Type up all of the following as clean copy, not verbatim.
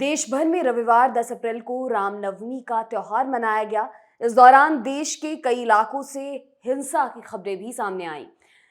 देश भर में रविवार 10 अप्रैल को रामनवमी का त्योहार मनाया गया। इस दौरान देश के कई इलाकों से हिंसा की खबरें भी सामने आईं।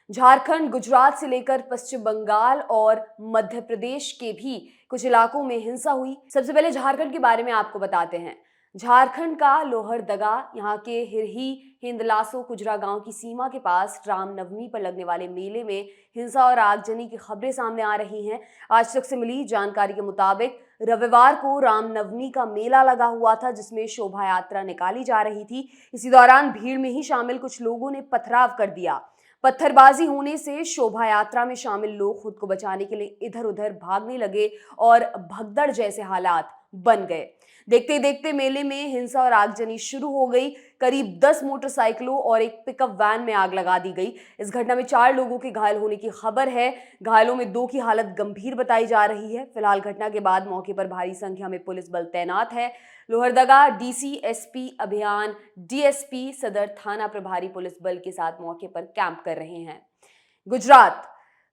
झारखंड, गुजरात से लेकर पश्चिम बंगाल और मध्य प्रदेश के भी कुछ इलाकों में हिंसा हुई। सबसे पहले झारखंड के बारे में आपको बताते हैं। झारखंड का लोहरदगा, यहाँ के हिरही हिंदलासो कुजरा गांव की सीमा के पास रामनवमी पर लगने वाले मेले में हिंसा और आगजनी की खबरें सामने आ रही हैं। आज तक से मिली जानकारी के मुताबिक रविवार को रामनवमी का मेला लगा हुआ था, जिसमें शोभा यात्रा निकाली जा रही थी। इसी दौरान भीड़ में ही शामिल कुछ लोगों ने पथराव कर दिया। पत्थरबाजी होने से शोभा यात्रा में शामिल लोग खुद को बचाने के लिए इधर उधर भागने लगे और भगदड़ जैसे हालात बन गए। देखते ही देखते मेले में हिंसा और आगजनी शुरू हो गई। करीब 10 मोटरसाइकिलों और एक पिकअप वैन में आग लगा दी गई। इस घटना में 4 लोगों के घायल होने की खबर है। घायलों में 2 की हालत गंभीर बताई जा रही है। फिलहाल घटना के बाद मौके पर भारी संख्या में पुलिस बल तैनात है। लोहरदगा डीसी, एसपी अभियान, डीएसपी सदर थाना प्रभारी पुलिस बल के साथ मौके पर कैंप कर रहे हैं। गुजरात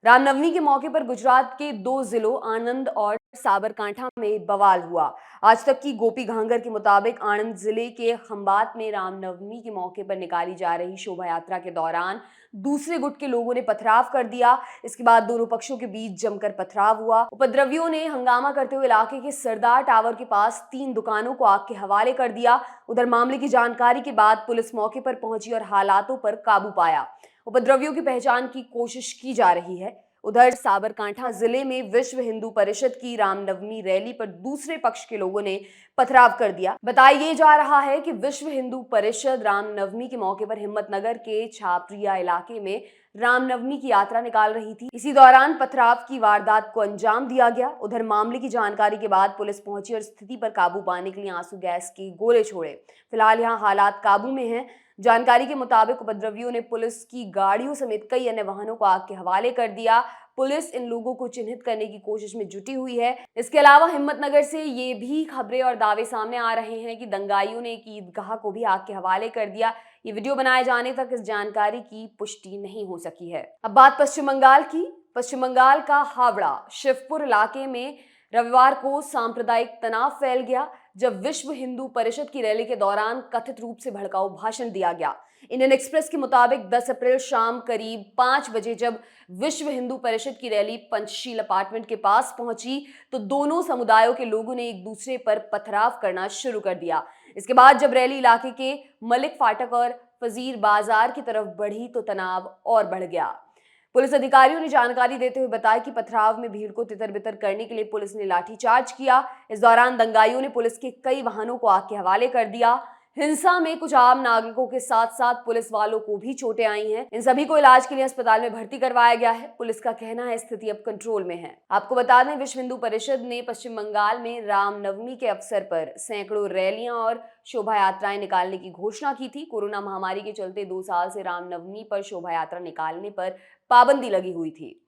रामनवमी के मौके पर गुजरात के 2 जिलों आणंद और साबरकांठा में बवाल हुआ। आज तक की गोपी घांगर के मुताबिक आणंद जिले के खंबात में रामनवमी के मौके पर निकाली जा रही शोभा यात्रा के दौरान दूसरे गुट के लोगों ने पथराव कर दिया। इसके बाद दोनों पक्षों के बीच जमकर पथराव हुआ। उपद्रवियों ने हंगामा करते हुए इलाके के सरदार टावर के पास 3 दुकानों को आग के हवाले कर दिया। उधर मामले की जानकारी के बाद पुलिस मौके पर पहुंची और हालातों पर काबू पाया। उपद्रवियों की पहचान की कोशिश की जा रही है। उधर साबरकांठा जिले में विश्व हिंदू परिषद की रामनवमी रैली पर दूसरे पक्ष के लोगों ने पथराव कर दिया। बताया जा रहा है कि विश्व हिंदू परिषद रामनवमी के मौके पर हिम्मतनगर के छापरिया इलाके में रामनवमी की यात्रा निकाल रही थी। इसी दौरान पथराव की वारदात को अंजाम दिया गया। उधर मामले की जानकारी के बाद पुलिस पहुंची और स्थिति पर काबू पाने के लिए आंसू गैस के गोले छोड़े। फिलहाल यहाँ हालात काबू में हैं। जानकारी के मुताबिक उपद्रवियों ने पुलिस की गाड़ियों समेत कई अन्य वाहनों को आग के हवाले कर दिया। पुलिस इन लोगों को चिन्हित करने की कोशिश में जुटी हुई है। इसके अलावा हिम्मतनगर से ये भी खबरें और दावे सामने आ रहे हैं कि दंगाइयों ने एक ईदगाह को भी आग के हवाले कर दिया। ये वीडियो बनाए जाने तक इस जानकारी की पुष्टि नहीं हो सकी है। अब बात पश्चिम बंगाल की। पश्चिम बंगाल का हावड़ा शिवपुर इलाके में रविवार को सांप्रदायिक तनाव फैल गया, जब विश्व हिंदू परिषद की रैली के दौरान कथित रूप से भड़काऊ भाषण दिया गया। इंडियन एक्सप्रेस के मुताबिक 10 अप्रैल शाम करीब 5 बजे जब विश्व हिंदू परिषद की रैली पंचशील अपार्टमेंट के पास पहुंची, तो दोनों समुदायों के लोगों ने एक दूसरे पर पथराव करना शुरू कर दिया। इसके बाद जब रैली इलाके के मलिक फाटक और फजीर बाजार की तरफ बढ़ी, तो तनाव और बढ़ गया। पुलिस अधिकारियों ने जानकारी देते हुए बताया कि पथराव में भीड़ को तितर-बितर करने के लिए पुलिस ने लाठीचार्ज किया। इस दौरान दंगाइयों ने पुलिस के कई वाहनों को आग के हवाले कर दिया। हिंसा में कुछ आम नागरिकों के साथ साथ पुलिस वालों को भी चोटें आई हैं। इन सभी को इलाज के लिए अस्पताल में भर्ती करवाया गया है। पुलिस का कहना है स्थिति अब कंट्रोल में है। आपको बता दें, विश्व हिंदू परिषद ने पश्चिम बंगाल में रामनवमी के अवसर पर सैकड़ों रैलियां और शोभा यात्राएं निकालने की घोषणा की थी। कोरोना महामारी के चलते 2 साल से रामनवमी पर शोभा यात्रा निकालने पर पाबंदी लगी हुई थी।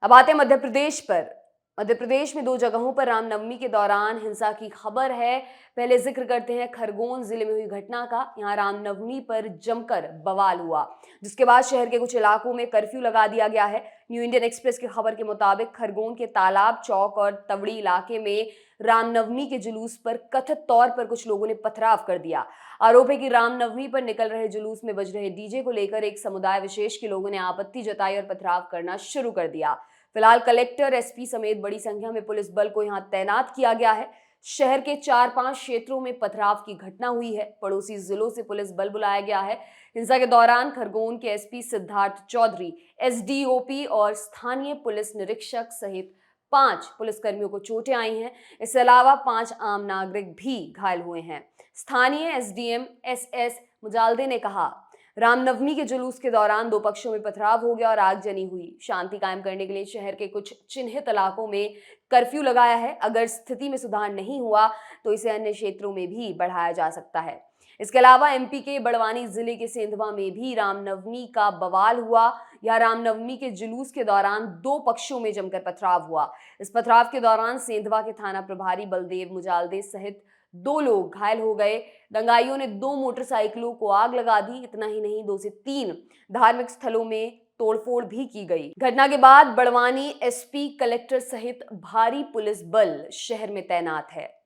अब आते हैं मध्य प्रदेश पर। मध्य प्रदेश में 2 जगहों पर रामनवमी के दौरान हिंसा की खबर है। पहले जिक्र करते हैं खरगोन जिले में हुई घटना का। यहाँ रामनवमी पर जमकर बवाल हुआ, जिसके बाद शहर के कुछ इलाकों में कर्फ्यू लगा दिया गया है। न्यू इंडियन एक्सप्रेस की खबर के मुताबिक खरगोन के तालाब चौक और तवड़ी इलाके में रामनवमी के जुलूस पर कथित तौर पर कुछ लोगों ने पथराव कर दिया। आरोप है कि रामनवमी पर निकल रहे जुलूस में बज रहे डीजे को लेकर एक समुदाय विशेष के लोगों ने आपत्ति जताई और पथराव करना शुरू कर दिया। फिलहाल कलेक्टर, एसपी समेत बड़ी संख्या में पुलिस बल को यहां तैनात किया गया है। शहर के 4-5 क्षेत्रों में पथराव की घटना हुई है। पड़ोसी जिलों से पुलिस बल बुलाया गया है। हिंसा के दौरान खरगोन के एसपी सिद्धार्थ चौधरी, एसडीओपी और स्थानीय पुलिस निरीक्षक सहित 5 पुलिसकर्मियों को चोटें आई हैं। इसके अलावा 5 आम नागरिक भी घायल हुए हैं। स्थानीय एसडीएम एसएस मुजालदे ने कहा, रामनवमी के जुलूस के दौरान 2 पक्षों में पथराव हो गया और आगजनी हुई। शांति कायम करने के लिए शहर के कुछ चिन्हित इलाकों में कर्फ्यू लगाया है। अगर स्थिति में सुधार नहीं हुआ तो इसे अन्य क्षेत्रों में भी बढ़ाया जा सकता है। इसके अलावा एमपी के बड़वानी जिले के सेंधवा में भी रामनवमी का बवाल हुआ। यह रामनवमी के जुलूस के दौरान 2 पक्षों में जमकर पथराव हुआ। इस पथराव के दौरान सेंधवा के थाना प्रभारी बलदेव मुजालदे सहित 2 लोग घायल हो गए। दंगाइयों ने 2 मोटरसाइकिलों को आग लगा दी। इतना ही नहीं, 2 से 3 धार्मिक स्थलों में तोड़फोड़ भी की गई। घटना के बाद बड़वानी एसपी, कलेक्टर सहित भारी पुलिस बल शहर में तैनात है।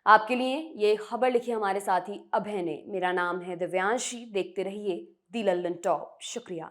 आपके लिए ये खबर लिखी हमारे साथी अभय ने। मेरा नाम है दिव्यांशी। देखते रहिए दी लल्लन टॉप। शुक्रिया।